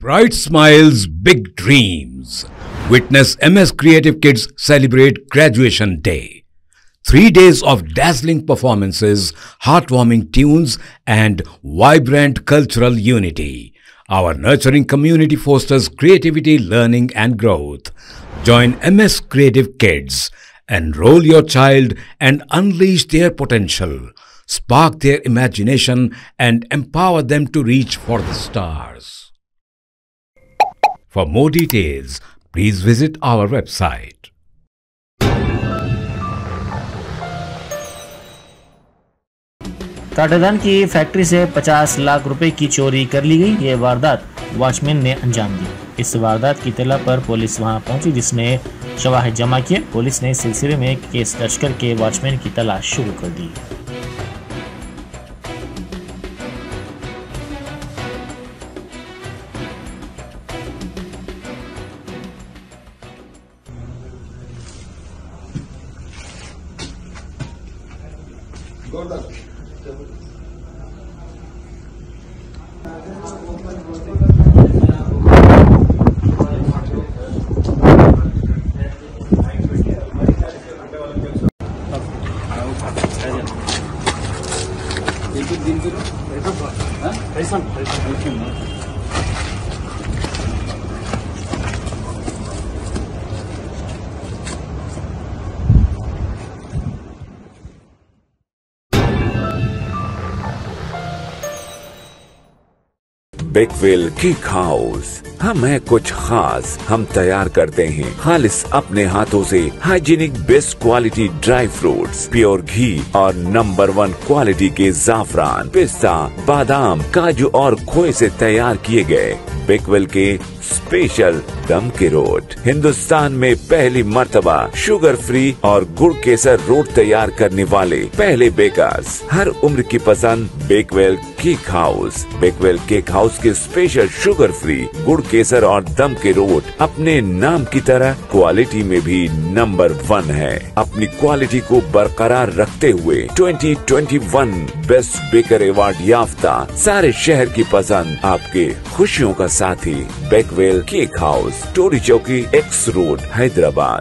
Bright smiles, big dreams. Witness MS Creative Kids celebrate Graduation Day. 3 days of dazzling performances, heartwarming tunes, and vibrant cultural unity. Our nurturing community fosters creativity, learning, and growth. Join MS Creative Kids. Enroll your child and unleash their potential. Spark their imagination and empower them to reach for the stars. For more details, please visit our website. काटादान की factory से 50 लाख रुपए की चोरी कर ली गई। ये वारदात watchman ने अंजाम दी। इस वारदात की इत्तला पर पुलिस वहां पहुंची, जिसने शवाहिद जमा किए। पुलिस ने इस सिलसिले में केस दर्ज करके वॉचमैन की तलाश शुरू कर दी। Bakewell cake house. हम है कुछ खास, हम तैयार करते हैं खालिस अपने हाथों से hygienic best quality dry fruits, pure घी और नंबर 1 क्वालिटी के जाफरान, पिस्ता, बादाम, काजू और खोए से तैयार किए गए बेकवेल के स्पेशल दम के रोट। हिंदुस्तान में पहली मर्तबा शुगर फ्री और गुड़ केसर रोट तैयार करने वाले पहले बेकर्स। हर उम्र की पसंद Bakewell cake house. Bakewell cake house के स्पेशल शुगर फ्री, गुड़ केसर और दम के रोट अपने नाम की तरह क्वालिटी में भी नंबर 1 है। अपनी क्वालिटी को बरकरार रखते हुए 2021 बेस्ट बेकर अवार्ड याफ्ता सारे शहर की पसंद, आपके खुशियों का साथी बेकवेल केक हाउस, टोरी चौकी, एक्स रोड, हैदराबाद।